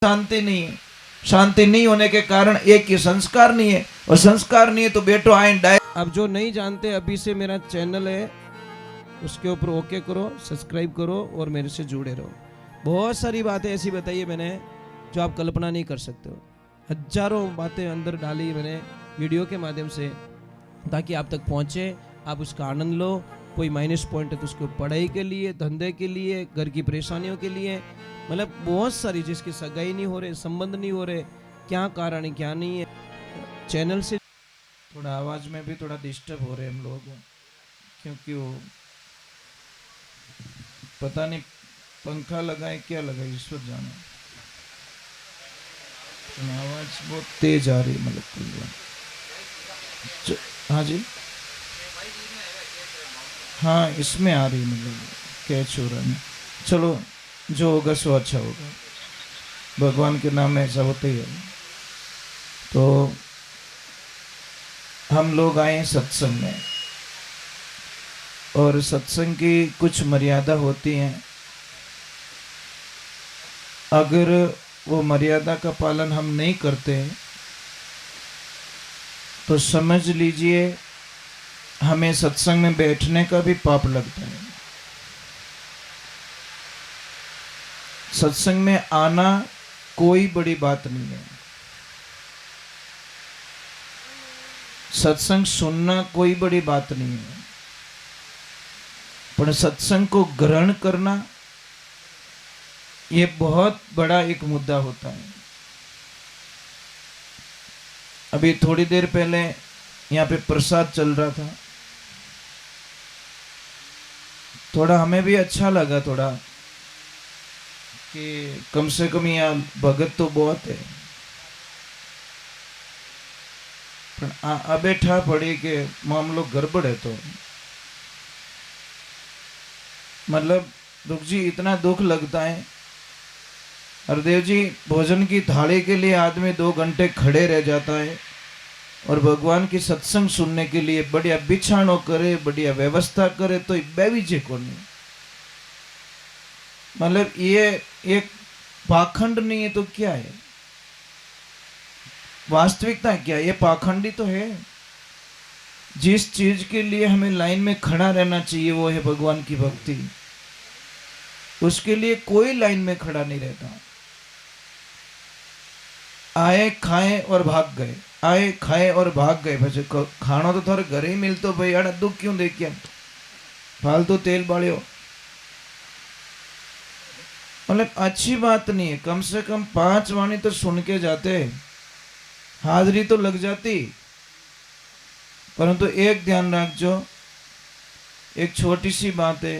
शांति नहीं है। शांति नहीं होने के कारण एक ही संस्कार नहीं है, और संस्कार नहीं है तो बेटो आए डायरेक्ट। अब जो नहीं जानते, अभी से मेरा चैनल है उसके ऊपर ओके करो, सब्सक्राइब करो और मेरे से जुड़े रहो। बहुत सारी बातें ऐसी बताई है मैंने जो आप कल्पना नहीं कर सकते हो। हजारों बातें अंदर डाली मैंने वीडियो के माध्यम से, ताकि आप तक पहुंचे, आप उसका आनंद लो। कोई माइनस पॉइंट है तो उसको पढ़ाई के लिए, धंधे के लिए, घर की परेशानियों के लिए, मतलब बहुत सारी, जिसकी सगाई नहीं हो रहे, संबंध नहीं हो रहे, क्या कारण है क्या नहीं है। चैनल से थोड़ा आवाज में भी थोड़ा डिस्टर्ब हो रहे हम लोग, क्योंकि वो पता नहीं पंखा लगाए क्या लगाए, ईश्वर जाने। आवाज बहुत तेज आ रही, मतलब हाँ जी, हाँ इसमें आ रही, मतलब कैच हो रहा है। चलो जो होगा सो अच्छा होगा, भगवान के नाम में ऐसा होता ही है। तो हम लोग आए सत्संग में, और सत्संग की कुछ मर्यादा होती हैं। अगर वो मर्यादा का पालन हम नहीं करते तो समझ लीजिए हमें सत्संग में बैठने का भी पाप लगता है। सत्संग में आना कोई बड़ी बात नहीं है, सत्संग सुनना कोई बड़ी बात नहीं है, पर सत्संग को ग्रहण करना ये बहुत बड़ा एक मुद्दा होता है। अभी थोड़ी देर पहले यहाँ पे प्रसाद चल रहा था, थोड़ा हमें भी अच्छा लगा, थोड़ा कि कम से कम यहाँ भगत तो बहुत है। पर अबे ठा पड़ी के मामलो गड़बड़ है, तो मतलब दुख जी इतना दुख लगता है। हरदेव जी, भोजन की थाली के लिए आदमी 2 घंटे खड़े रह जाता है, और भगवान की सत्संग सुनने के लिए बढ़िया बिछाणो करे, बढ़िया व्यवस्था करे, तो बेवीजे को नहीं। मतलब ये एक पाखंड नहीं है तो क्या है, वास्तविकता क्या है? ये पाखंडी तो है। जिस चीज के लिए हमें लाइन में खड़ा रहना चाहिए वो है भगवान की भक्ति, उसके लिए कोई लाइन में खड़ा नहीं रहता। आए खाए और भाग गए, आए खाए और भाग गए। बस खाना तो थारे घर ही मिलतो भाई, अड़ा दुख क्यों देखिए, फालतू तेल बालियो, मतलब अच्छी बात नहीं है। कम से कम 5 वाणी तो सुन के जाते, हाजरी तो लग जाती। परंतु एक ध्यान रखो, एक छोटी सी बात है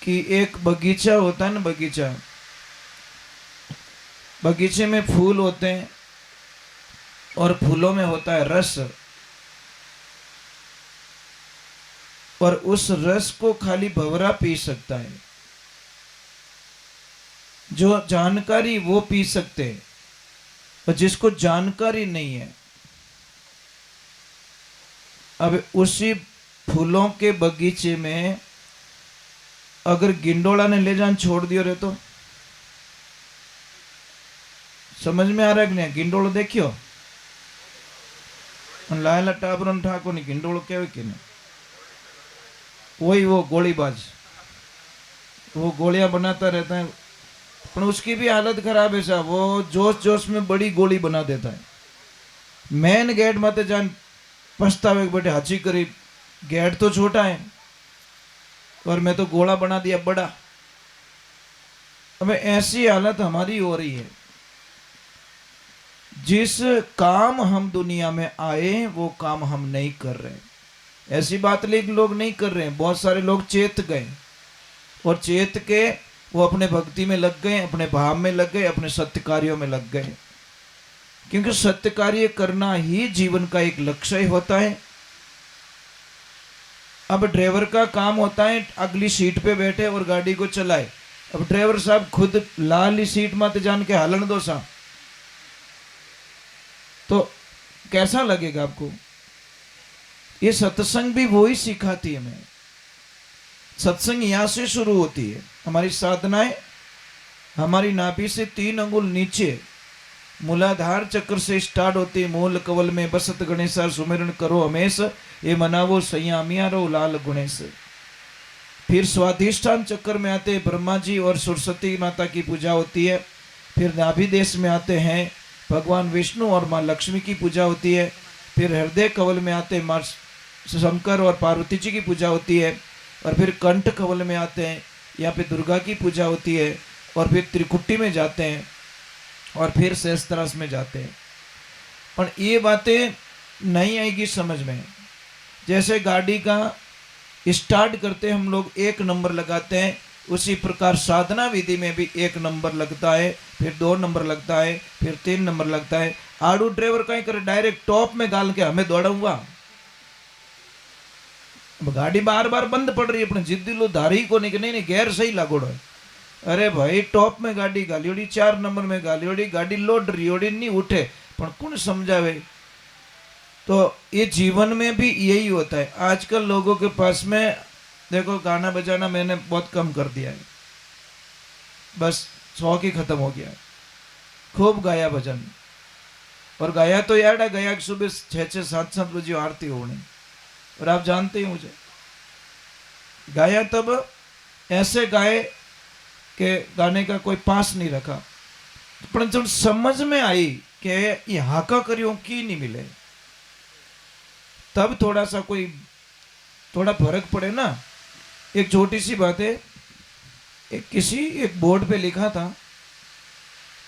कि एक बगीचा होता है ना, बगीचा, बगीचे में फूल होते हैं और फूलों में होता है रस, और उस रस को खाली भंवरा पी सकता है। जो जानकारी वो पी सकते हैं, और जिसको जानकारी नहीं है, अब उसी फूलों के बगीचे में अगर गिंडोला ने ले जान छोड़ दियो रे, तो समझ में आ रहा है कि नहीं? गिंडोलो देखियो, लायला टाबरन ठाको नहीं गिंडोलो कहवे कि नहीं, वही वो गोलीबाज, वो गोलियां बनाता रहता है, पर उसकी भी हालत खराब है साहब। वो जोश जोश में बड़ी गोली बना देता है। मेन गेट माते जान पछतावे बेटे हाची करी, गेट तो छोटा है और मैं तो गोला बना दिया बड़ा। अब ऐसी हालत हमारी हो रही है। जिस काम हम दुनिया में आए वो काम हम नहीं कर रहे। ऐसी बात लेकिन लोग नहीं कर रहे हैं। बहुत सारे लोग चेत गए, और चेत के वो अपने भक्ति में लग गए, अपने भाव में लग गए, अपने सत्य कार्यों में लग गए, क्योंकि सत्य कार्य करना ही जीवन का एक लक्ष्य होता है। अब ड्राइवर का काम होता है अगली सीट पे बैठे और गाड़ी को चलाए। अब ड्राइवर साहब खुद लाली सीट मत जान के हालन दो सा, तो कैसा लगेगा आपको? ये सत्संग भी वो ही सिखाती है हमें। सत्संग यहां से शुरू होती है, हमारी साधनाएं हमारी नाभि से 3 अंगुल नीचे मूलाधार चक्र से स्टार्ट होती मूल कवल में बसत गणेशा सुमिरन करो हमेश, ये मनावो संयामिया रो लाल गुणेश। फिर स्वाधिष्ठान चक्र में आते ब्रह्मा जी और सरस्वती माता की पूजा होती है। फिर नाभि देश में आते हैं भगवान विष्णु और माँ लक्ष्मी की पूजा होती है। फिर हृदय कवल में आते माँ शंकर और पार्वती जी की पूजा होती है। और फिर कंठ कवल में आते हैं, यहाँ पे दुर्गा की पूजा होती है। और फिर त्रिकुटी में जाते हैं और फिर सहस्त्रास में जाते हैं। पर ये बातें नहीं आएगी समझ में। जैसे गाड़ी का स्टार्ट करते हम लोग 1 नंबर लगाते हैं, उसी प्रकार साधना विधि में भी 1 नंबर लगता है, फिर 2 नंबर लगता है, फिर 3 नंबर लगता है। आड़ू ड्राइवर कहीं करे डायरेक्ट टॉप में गाल के हमें दौड़ाऊंगा। गाड़ी बार बार बंद पड़ रही है, अपने जिद्दी लो धारी को नहीं नहीं गैर सही लागोड़ो है। अरे भाई टॉप में गाड़ी गालियोड़ी, 4 नंबर में गालियोड़ी, गाड़ी लोड रही नहीं उठे, पर कौन समझावे। तो ये जीवन में भी यही होता है। आजकल लोगों के पास में देखो गाना बजाना मैंने बहुत कम कर दिया है, बस शौक ही खत्म हो गया है। खूब गाया भजन, और गाया तो यार गया कि सुबह 6-6, 7-7 बजे आरती होने। और आप जानते ही मुझे गाया तब ऐसे गाए कि गाने का कोई पास नहीं रखा, पर जब समझ में आई कि यहाँ का करियो की नहीं मिले, तब थोड़ा सा थोड़ा फर्क पड़े ना। एक छोटी सी बात है, एक बोर्ड पे लिखा था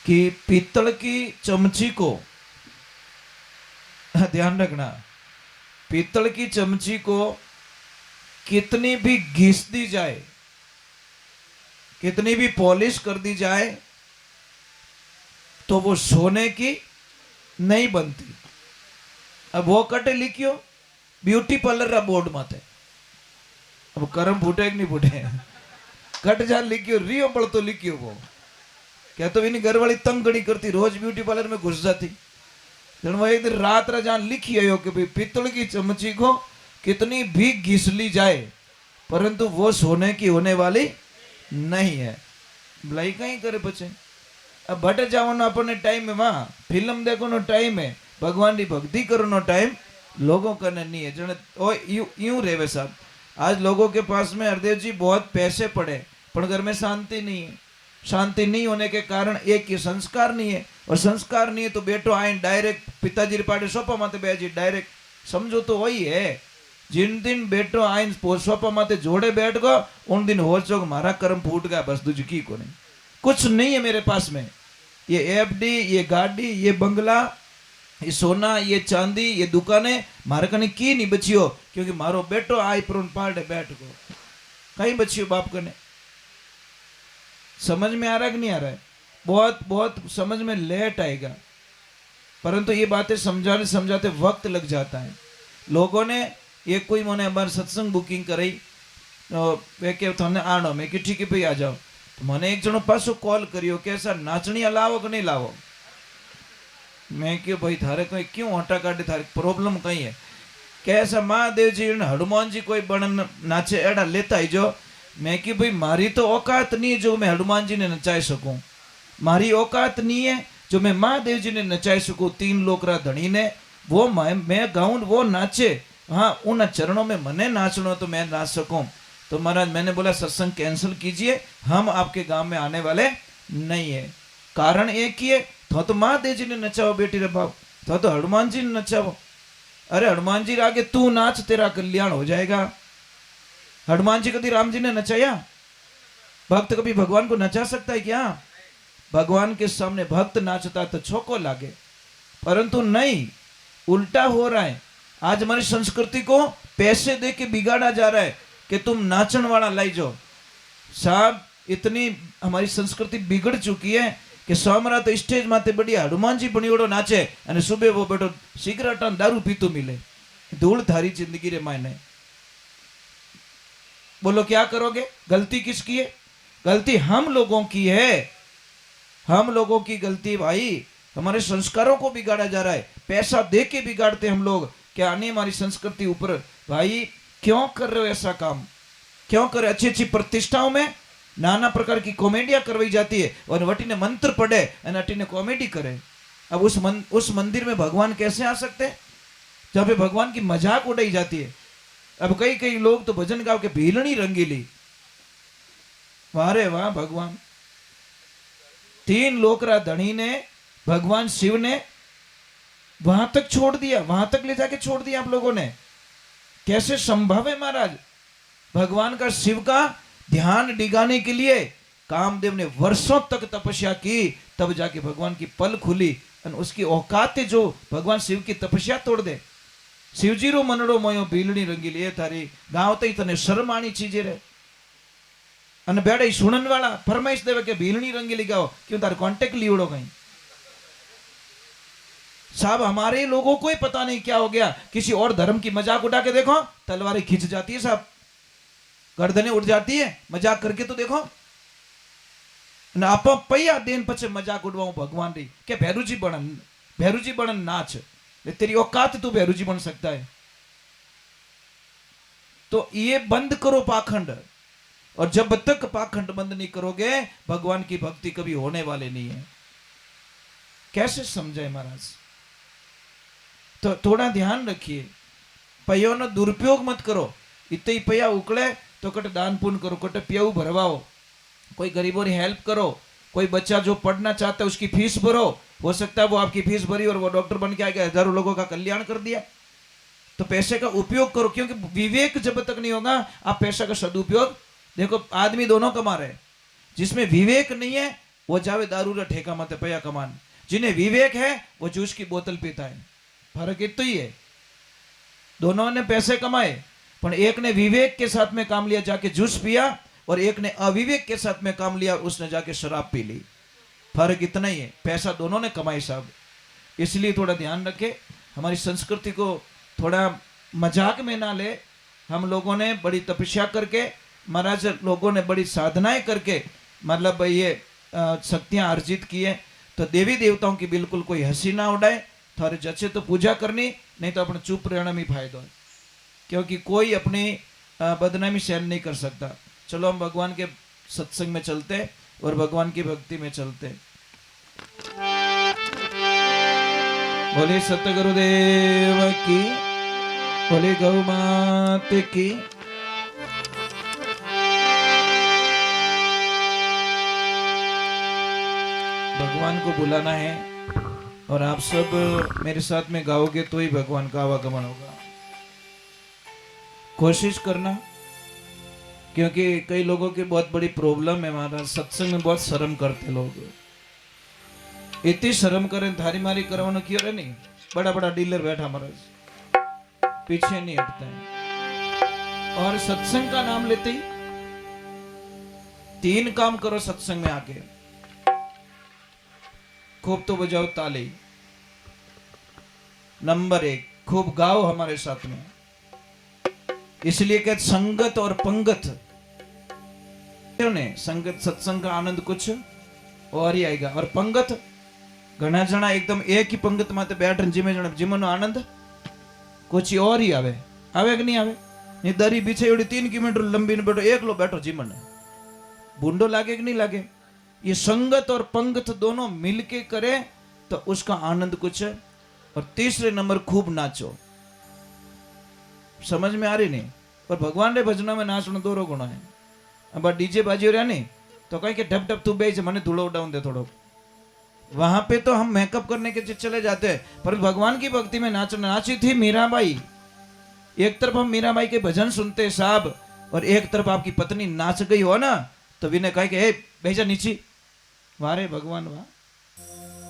कि पीतल की चमची को ध्यान रखना, पीतल की चमची को कितनी भी घिस दी जाए, कितनी भी पॉलिश कर दी जाए, तो वो सोने की नहीं बनती। अब वो कटे लिखियो ब्यूटी पार्लर रा बोर्ड माते, अब करम फूटे कि नहीं फूटे, कट जा लिखियो रियो बड़ तो लिखियो। वो क्या तो इन्हीं घर वाली तंग गड़ी करती, रोज ब्यूटी पार्लर में घुस जाती। वो एक दिन रात जहां लिखी है कि भाई पीतल की चमची को कितनी भी घिस ली जाए, परंतु वो सोने की होने वाली नहीं है। भलाई कहीं करे बचे। अब भट जाओ ना अपने टाइम में, वहां फिल्म देखो नो टाइम है, भगवान की भक्ति करो नो टाइम लोगों का नहीं है। जन यूं रेवे साहब, आज लोगों के पास में हरदेव जी बहुत पैसे पड़े, पर घर में शांति नहीं है। शांति नहीं होने के कारण एक ही संस्कार नहीं है, और संस्कार नहीं है तो बेटो आए डायरेक्ट पिताजी पाटे सोपा माते बेजी डायरेक्ट, समझो तो वही है। जिन दिन बेटो आइन सोपा माते जोड़े बैठ गो, उन दिन हो चौक मारा कर्म फूट गया, बस दूजी की को नहीं, कुछ नहीं है मेरे पास में। ये एफडी, ये गाड़ी, ये बंगला, ये सोना, ये चांदी, ये दुकानें मारे कने की नहीं बचियो, क्योंकि मारो बेटो आई प्रोन पार्टे बैठ गो, कहीं बचियो बाप कने। समझ में आ रहा है कि नहीं आ रहा है? बहुत बहुत समझ में लेट आएगा, परंतु ये बातें समझाने समझाते वक्त लग जाता है। लोगों ने ये कोई मैंने हमारे सत्संग बुकिंग कराई, वे के थाने आनो, मैं कि ठीक है भाई आ जाओ। तो मैंने एक जनो पासो कॉल करियो कि ऐसा नाचनिया लावो कि नहीं लावो। मैं क्यों भाई थारे कोई क्यों हटा काटे, थारे प्रॉब्लम कहीं है? कैसा महादेव जी हनुमान जी कोई बन नाचे एड़ा लेता ही जो। मैं कि भाई मारी तो औकात नहीं है जो मैं हनुमान जी ने नचाए सकूं, मारी औकात नहीं है जो मैं महादेव जी ने नचाए सकूं। 3 लोकरा धनी ने वो मैं गाऊं वो नाचे, हाँ उन चरणों में मने नाचना तो मैं नाच सकूं। तो महाराज मैंने बोला सत्संग कैंसिल कीजिए, हम आपके गांव में आने वाले नहीं है। कारण एक ही है, तो महादेव जी ने नचाओ बेटी रे बाप, तो हनुमान जी ने नचाओ। अरे हनुमान जी आगे तू नाच, तेरा कल्याण हो जाएगा। हनुमान जी कभी राम जी ने नचाया? भक्त कभी भगवान को नचा सकता है क्या? भगवान के सामने भक्त नाचता तो छोको लागे, परंतु नहीं, उल्टा हो रहा है। आज हमारी संस्कृति को पैसे दे के बिगाड़ा जा रहा है कि तुम नाचन वाला लाई जाओ। साहब इतनी हमारी संस्कृति बिगड़ चुकी है कि सोमरा तो स्टेज माते बढ़िया हनुमान जी बनियोड़ो नाचे, और सुबह वो बेटो सिगरेट दारू पीतो मिले। धूल थारी जिंदगी रे मायने। बोलो क्या करोगे? गलती किसकी है? गलती हम लोगों की है, हम लोगों की गलती भाई। हमारे संस्कारों को बिगाड़ा जा रहा है, पैसा दे के बिगाड़ते हम लोग। क्या आने हमारी संस्कृति ऊपर? भाई क्यों कर रहे हो ऐसा काम? क्यों कर रहे? अच्छी अच्छी प्रतिष्ठाओं में नाना प्रकार की कॉमेडियां करवाई जाती है और वटी ने मंत्र पढ़े और अटी ने कॉमेडी करे। अब उस मंदिर में भगवान कैसे आ सकते हैं जहाँ पे भगवान की मजाक उड़ाई जाती है। अब कई कई लोग तो भजन गाओ के भीलनी रंगीली, वारे वाह भगवान। 3 लोकरा धनी ने भगवान शिव ने वहां तक छोड़ दिया, वहां तक ले जाके छोड़ दिया आप लोगों ने। कैसे संभव है महाराज? भगवान का शिव का ध्यान डिगाने के लिए कामदेव ने वर्षों तक तपस्या की, तब जाके भगवान की पल खुली और उसकी औकात है जो भगवान शिव की तपस्या तोड़ दे। शिवजी रो मनड़ो मोयो भीलनी रंगीली ए थारी गाँव तई तने शर्म आनी चीजे रे अने बेड़े सुनन वाला फरमाइश देवे के भीलनी रंगीली गाओ, क्यों तार कांटेक्ट लीवड़ो कहीं? साहब हमारे लोगों को ही पता नहीं क्या हो गया, किसी और धर्म की मजाक उठा के देखो तलवारें खिंच जाती है साहब, गर्दनें उठ जाती है। मजाक करके तो देखो ना, आप पैया दिन पछे मजाक उड़वाऊं भगवान री के भैरूजी बनन नाच, तेरी औकात तू भैरूजी बन सकता है। तो ये बंद करो पाखंड, और जब तक पाखंड बंद नहीं करोगे भगवान की भक्ति कभी होने वाले नहीं है। कैसे समझाए महाराज? तो थोड़ा ध्यान रखिए, पयो नो दुरुपयोग मत करो। इतने ही पया उकले तो कट दान पुण्य करो, कट पियाऊ भरवाओ, कोई गरीबों की हेल्प करो, कोई बच्चा जो पढ़ना चाहता है उसकी फीस भरो, हो सकता है वो आपकी फीस भरी और वो डॉक्टर बन के आएगा, हजारों लोगों का कल्याण कर दिया। तो पैसे का उपयोग करो, क्योंकि विवेक जब तक नहीं होगा आप पैसा का सदुपयोग। देखो आदमी दोनों कमा रहे, जिसमें विवेक नहीं है वो जावे दारू रा ठेका मत पया कमान, जिन्हें विवेक है वो जूस की बोतल पीता है। फर्क इतना ही है, दोनों ने पैसे कमाए पर एक ने विवेक के साथ में काम लिया जाके जूस पिया, और एक ने अविवेक के साथ में काम लिया उसने जाके शराब पी ली। फर्क इतना ही है, पैसा दोनों ने कमाई साहब। इसलिए थोड़ा ध्यान रखे, हमारी संस्कृति को थोड़ा मजाक में ना ले। हम लोगों ने बड़ी तपस्या करके, महाराज लोगों ने बड़ी साधनाएं करके मतलब ये शक्तियां अर्जित की है। तो देवी देवताओं की बिल्कुल कोई हंसी ना उड़ाए, थारे जचे तो पूजा करनी, नहीं तो अपने चुप रहना में फायदा है, क्योंकि कोई अपनी बदनामी सहन नहीं कर सकता। चलो हम भगवान के सत्संग में चलते और भगवान की भक्ति में चलते। बोले सतगुरुदेव की, बोले गौ मात की। भगवान को बुलाना है और आप सब मेरे साथ में गाओगे तो ही भगवान का आवागमन होगा। कोशिश करना, क्योंकि कई लोगों की बहुत बड़ी प्रॉब्लम है महाराज, सत्संग में बहुत शर्म करते लोग। इतनी शर्म करें थारी मारी करवानो क्यों रे नहीं। बड़ा बड़ा डीलर बैठा महाराज, पीछे नहीं हटता है। और सत्संग का नाम लेते ही 3 काम करो सत्संग में आके। खूब तो बजाओ ताली, नंबर 1 खूब गाओ हमारे साथ में। इसलिए कहते संगत और पंगत ने, संगत सत्संग का आनंद कुछ और ही आएगा, और पंगत घना जना एकदम एक ही पंगत माते बैठन जिमे जण जिमनो आनंद कुछ और ही आवे। आवे कि नहीं आवे? नहीं दरी बीछे एवडी 3 किलोमीटर लंबी ने बैठो एकलो बैठो जिमन, बूंडो लागे कि नहीं लागे? ये संगत और पंगत दोनों मिलके करे तो उसका आनंद कुछ है। और तीसरे नंबर खूब नाचो। समझ में आ रही नहीं? पर भगवान रे भजना में नाचनो दोरो गुणो है। अब डीजे बाजी रहा नहीं तो कहीं के ढप ढप तू बेच मने धूलो उड़ाऊं दे थोड़ो। वहां पे तो हम मेकअप करने के चले जाते हैं, पर भगवान की भक्ति में नाची थी मीराबाई। एक तरफ हम मीराबाई के भजन सुनते साहब, और एक तरफ आपकी पत्नी नाच गई हो ना, तो विनय कहे कि भेजा नीचे, वारे भगवान वाह,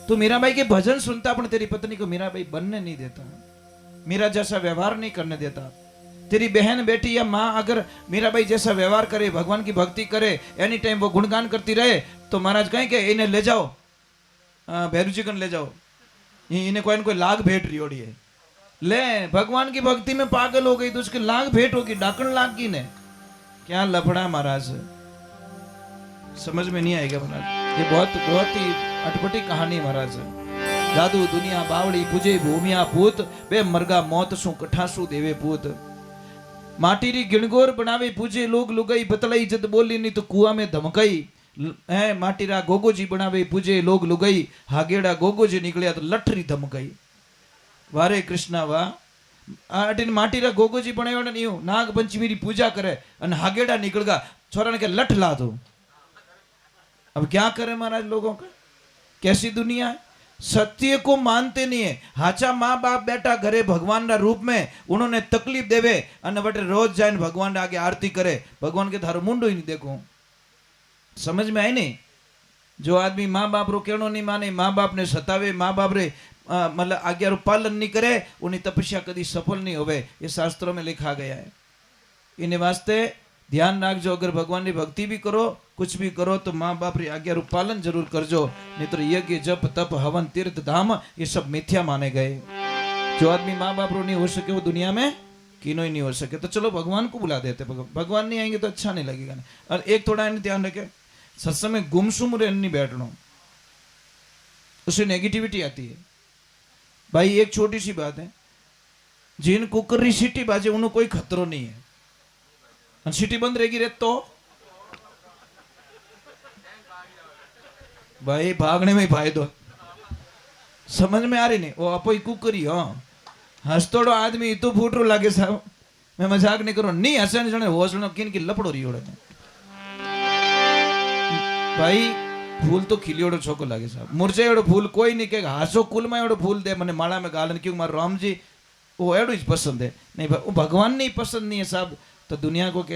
तू मीराबाई के भजन सुनता अपन तेरी पत्नी को मीराबाई बनने नहीं देता, मीरा जैसा व्यवहार नहीं करने देता। तेरी बहन बेटी या माँ अगर मीराबाई जैसा व्यवहार करे, भगवान की भक्ति करे, एनी टाइम वो गुणगान करती रहे, तो महाराज कहें कि इन्हें ले जाओ भैरूजी कन ले जाओ, इन्हें कोई न कोई लाग भेंट रही होड़ी है। ले भगवान की भक्ति में पागल हो गई तो उसकी लाग भेंट होगी, डाकण लाग की ने क्या लफड़ा महाराज, समझ में नहीं आएगा महाराज। ये बहुत ही अटपटी कहानी महाराज। जादू दुनिया बावड़ी पूजे भूमिया पूत, बे मरगा मौत सु कठासु देवे पूत। माटी री गिणगोर बनावे पूजे लोग लुगाई बतलाई जद बोली नहीं तो कुआ में धमकाई है माटी रा गोगोजी बनावे पूजे लोग लुगाई हागेड़ा गोगोजी निकलिया तो लठरी धमकाई वारे कृष्णा वा अटिन माटी रा गोगोजी बनायो नहीं नाग पंचमी री पूजा करे अन हागेड़ा निकल गा छोरा ने के लठ ला दो। अब क्या करे महाराज लोगों का, कैसी दुनिया है, सत्य को मानते नहीं है। हाचा माँ बाप बेटा घरे भगवान ना रूप में उन्होंने तकलीफ देवे अन बटे रोज जाए भगवान आगे आरती करे, भगवान के थारो मुंडो ही नहीं देखो। समझ में आई नहीं? जो आदमी माँ बाप रो कहनो नहीं माने, माँ बाप ने सतावे, माँ बाप रे मतलब आज्ञा रो पालन नहीं करे, उन्हें तपस्या कभी सफल नहीं होवे, ये शास्त्रों में लिखा गया है। इन्हें वास्ते ध्यान रखजो, अगर भगवान की भक्ति भी करो कुछ भी करो तो माँ बाप री आज्ञा रू पालन जरूर करजो, नहीं तो यज्ञ जप तप हवन तीर्थ धाम ये सब मिथ्या माने गए। जो आदमी माँ बाप रो नहीं हो सके वो दुनिया में किनो ही नहीं हो सके। तो चलो भगवान को बुला देते, भगवान नहीं आएंगे तो अच्छा नहीं लगेगा। और एक थोड़ा ध्यान रखे, सत्संग में गुमसुम रे नहीं बैठना, उससे नेगेटिविटी आती है। भाई एक छोटी सी बात है, जिन कुकर री सीटी बाजे उन्हें कोई खतरो नहीं है, सीटी बंद रहेगी रे तो भाई भागने में फायदो। समझ में आ रही नहीं? वो आप ही कुकरी हाँ हंसतोड़ो आदमी तो फूट रो लागे साहब, मैं मजाक नहीं करूं, नहीं हसन जने होसलो किन की लपड़ो रही ओड़े भाई फूल तो खिलियोड़ो छोको लागे साहब, मुरझे एड़ो फूल कोई नहीं कहेगा हासो कुल में एड़ो फूल दे मने माला में गालन, क्यों मारो राम जी वो एड़ो ही पसंद है। नहीं वो भगवान नहीं पसंद नहीं है साहब, तो दुनिया को